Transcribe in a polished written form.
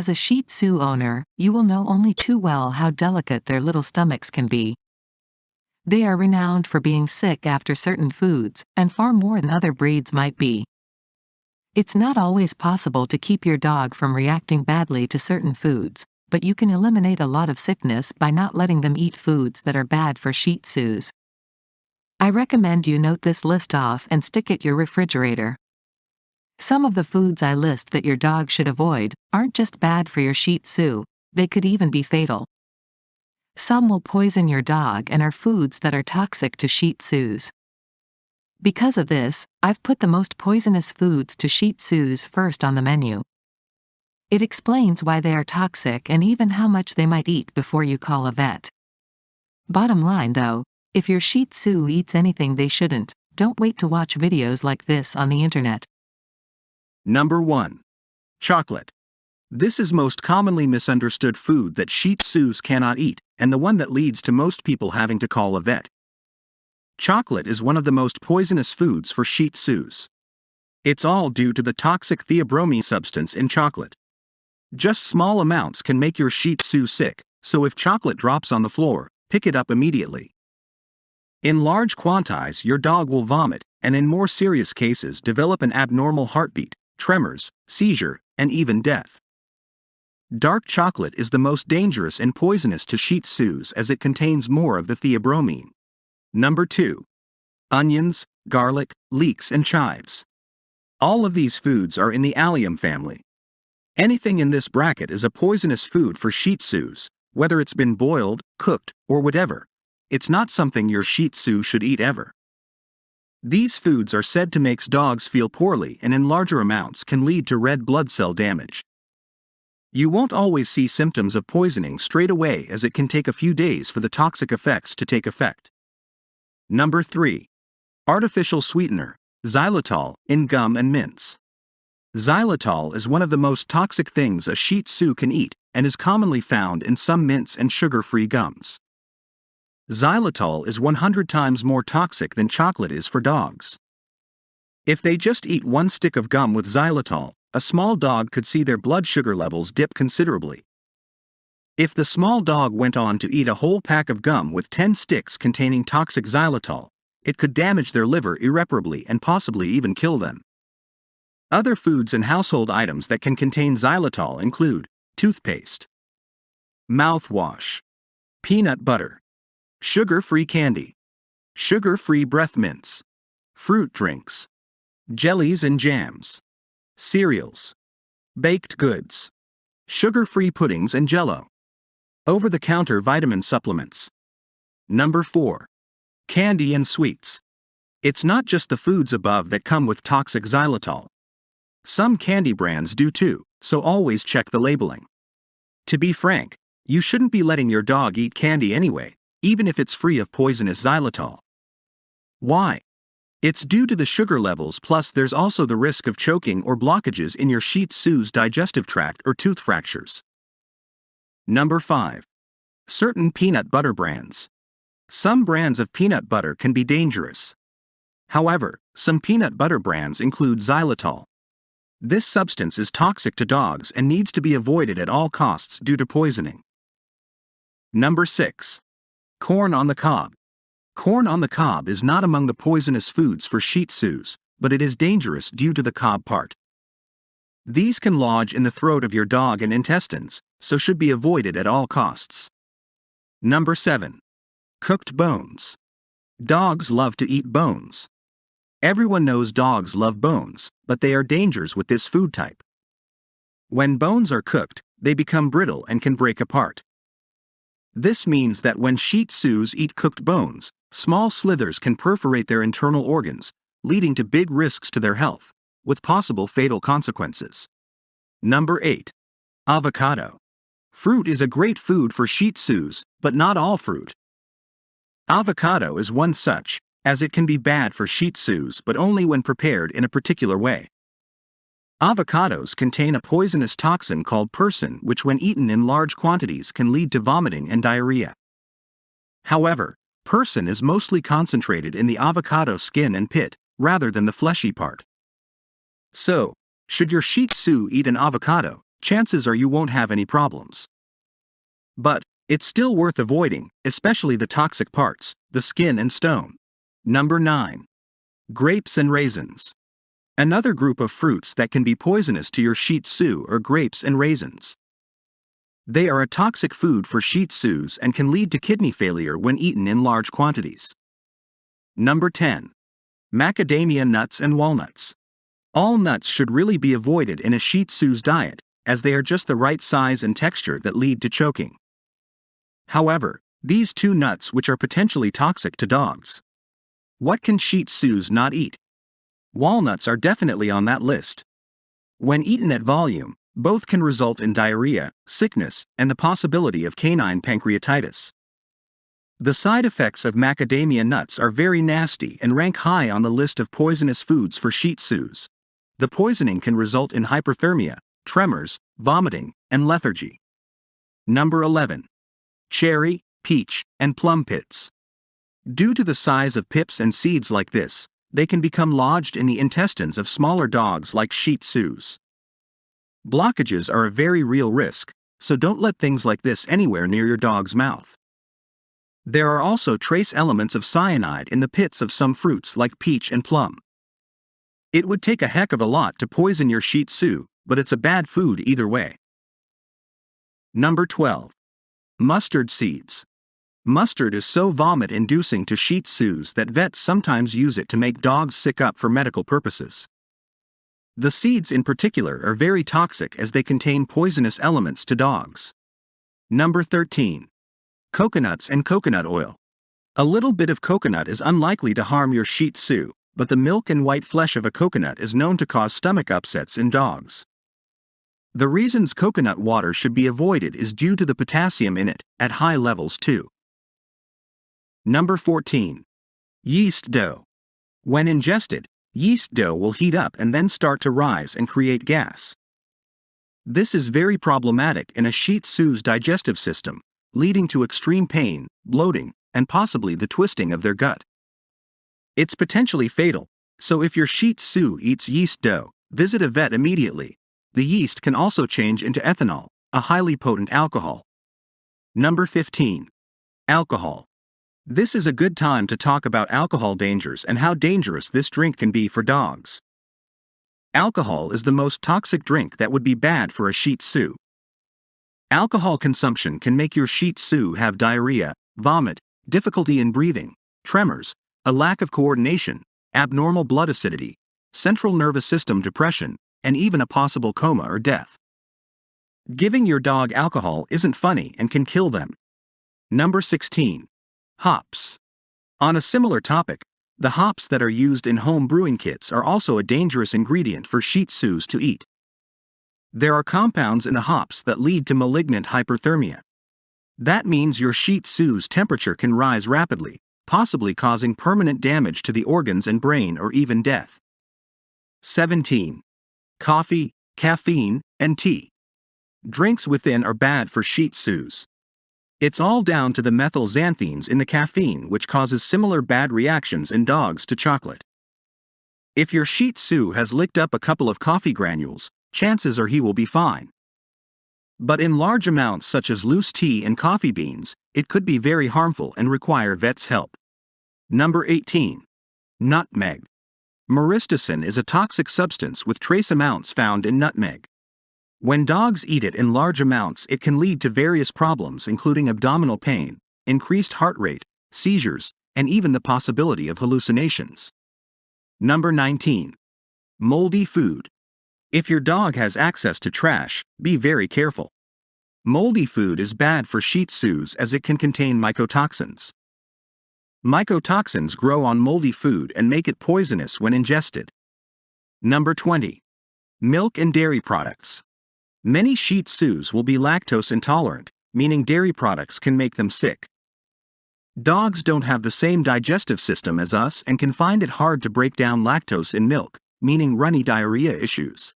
As a Shih Tzu owner, you will know only too well how delicate their little stomachs can be. They are renowned for being sick after certain foods, and far more than other breeds might be. It's not always possible to keep your dog from reacting badly to certain foods, but you can eliminate a lot of sickness by not letting them eat foods that are bad for Shih Tzus. I recommend you note this list off and stick it in your refrigerator. Some of the foods I list that your dog should avoid aren't just bad for your Shih Tzu, they could even be fatal. Some will poison your dog and are foods that are toxic to Shih Tzus. Because of this, I've put the most poisonous foods to Shih Tzus first on the menu. It explains why they are toxic and even how much they might eat before you call a vet. Bottom line though, if your Shih Tzu eats anything they shouldn't, don't wait to watch videos like this on the internet. Number 1. Chocolate. This is most commonly misunderstood food that Shih Tzus cannot eat, and the one that leads to most people having to call a vet. Chocolate is one of the most poisonous foods for Shih Tzus. It's all due to the toxic theobromine substance in chocolate. Just small amounts can make your Shih Tzu sick, so if chocolate drops on the floor, pick it up immediately. In large quantities, your dog will vomit, and in more serious cases develop an abnormal heartbeat, tremors, seizure, and even death. Dark chocolate is the most dangerous and poisonous to Shih Tzus as it contains more of the theobromine. Number 2. Onions, garlic, leeks and chives. All of these foods are in the allium family. Anything in this bracket is a poisonous food for Shih Tzus, whether it's been boiled, cooked, or whatever. It's not something your Shih Tzu should eat ever. These foods are said to make dogs feel poorly and in larger amounts can lead to red blood cell damage. You won't always see symptoms of poisoning straight away as it can take a few days for the toxic effects to take effect. Number 3. Artificial sweetener, xylitol, in gum and mints. Xylitol is one of the most toxic things a Shih Tzu can eat and is commonly found in some mints and sugar-free gums. Xylitol is 100 times more toxic than chocolate is for dogs. If they just eat one stick of gum with xylitol, a small dog could see their blood sugar levels dip considerably. If the small dog went on to eat a whole pack of gum with 10 sticks containing toxic xylitol, it could damage their liver irreparably and possibly even kill them. Other foods and household items that can contain xylitol include toothpaste, mouthwash, peanut butter, sugar-free candy, sugar-free breath mints, fruit drinks, jellies and jams, cereals, baked goods, sugar-free puddings and jello, over-the-counter vitamin supplements. Number 4. Candy and sweets. It's not just the foods above that come with toxic xylitol. Some candy brands do too, so always check the labeling. To be frank, you shouldn't be letting your dog eat candy anyway, even if it's free of poisonous xylitol. Why? It's due to the sugar levels, plus there's also the risk of choking or blockages in your Shih Tzu's digestive tract or tooth fractures. Number 5. Certain peanut butter brands. Some brands of peanut butter can be dangerous. However, some peanut butter brands include xylitol. This substance is toxic to dogs and needs to be avoided at all costs due to poisoning. Number 6. Corn on the cob. Corn on the cob is not among the poisonous foods for Shih Tzus, but it is dangerous due to the cob part. These can lodge in the throat of your dog and intestines, so should be avoided at all costs. Number 7. Cooked bones. Dogs love to eat bones. Everyone knows dogs love bones, but they are dangers with this food type. When bones are cooked, they become brittle and can break apart. This means that when Shih Tzus eat cooked bones, small slithers can perforate their internal organs, leading to big risks to their health, with possible fatal consequences. Number 8. Avocado. Fruit is a great food for Shih Tzus, but not all fruit. Avocado is one such, as it can be bad for Shih Tzus but only when prepared in a particular way. Avocados contain a poisonous toxin called persin, which when eaten in large quantities can lead to vomiting and diarrhea. However, persin is mostly concentrated in the avocado skin and pit, rather than the fleshy part. So, should your Shih Tzu eat an avocado, chances are you won't have any problems. But it's still worth avoiding, especially the toxic parts, the skin and stone. Number 9. Grapes and raisins. Another group of fruits that can be poisonous to your Shih Tzu are grapes and raisins. They are a toxic food for Shih Tzus and can lead to kidney failure when eaten in large quantities. Number 10. Macadamia nuts and walnuts. All nuts should really be avoided in a Shih Tzu's diet, as they are just the right size and texture that lead to choking. However, these two nuts which are potentially toxic to dogs. What can Shih Tzus not eat? Walnuts are definitely on that list. When eaten at volume, both can result in diarrhea, sickness, and the possibility of canine pancreatitis. The side effects of macadamia nuts are very nasty and rank high on the list of poisonous foods for Shih Tzus. The poisoning can result in hyperthermia, tremors, vomiting, and lethargy. Number 11. Cherry, peach, and plum pits. Due to the size of pips and seeds like this, they can become lodged in the intestines of smaller dogs like Shih Tzus. Blockages are a very real risk, so don't let things like this anywhere near your dog's mouth. There are also trace elements of cyanide in the pits of some fruits like peach and plum. It would take a heck of a lot to poison your Shih Tzu, but it's a bad food either way. Number 12. Mustard seeds. Mustard is so vomit-inducing to Shih Tzus that vets sometimes use it to make dogs sick up for medical purposes. The seeds in particular are very toxic as they contain poisonous elements to dogs. Number 13. Coconuts and coconut oil. A little bit of coconut is unlikely to harm your Shih Tzu, but the milk and white flesh of a coconut is known to cause stomach upsets in dogs. The reasons coconut water should be avoided is due to the potassium in it, at high levels too. Number 14. Yeast dough. When ingested, yeast dough will heat up and then start to rise and create gas. This is very problematic in a Shih Tzu's digestive system, leading to extreme pain, bloating, and possibly the twisting of their gut. It's potentially fatal, so if your Shih Tzu eats yeast dough, visit a vet immediately. The yeast can also change into ethanol, a highly potent alcohol. Number 15. Alcohol. This is a good time to talk about alcohol dangers and how dangerous this drink can be for dogs. Alcohol is the most toxic drink that would be bad for a Shih Tzu. Alcohol consumption can make your Shih Tzu have diarrhea, vomit, difficulty in breathing, tremors, a lack of coordination, abnormal blood acidity, central nervous system depression, and even a possible coma or death. Giving your dog alcohol isn't funny and can kill them. Number 16. Hops. On a similar topic, the hops that are used in home brewing kits are also a dangerous ingredient for Shih Tzus to eat. There are compounds in the hops that lead to malignant hyperthermia. That means your Shih Tzu's temperature can rise rapidly, possibly causing permanent damage to the organs and brain or even death. 17. Coffee, caffeine, and tea. Drinks within are bad for Shih Tzus. It's all down to the methylxanthines in the caffeine which causes similar bad reactions in dogs to chocolate. If your Shih Tzu has licked up a couple of coffee granules, chances are he will be fine. But in large amounts such as loose tea and coffee beans, it could be very harmful and require vet's help. Number 18. Nutmeg. Myristicin is a toxic substance with trace amounts found in nutmeg. When dogs eat it in large amounts, it can lead to various problems including abdominal pain, increased heart rate, seizures, and even the possibility of hallucinations. Number 19. Moldy food. If your dog has access to trash, be very careful. Moldy food is bad for Shih Tzus as it can contain mycotoxins. Mycotoxins grow on moldy food and make it poisonous when ingested. Number 20. Milk and dairy products. Many Shih Tzus will be lactose intolerant, meaning dairy products can make them sick. Dogs don't have the same digestive system as us and can find it hard to break down lactose in milk, meaning runny diarrhea issues.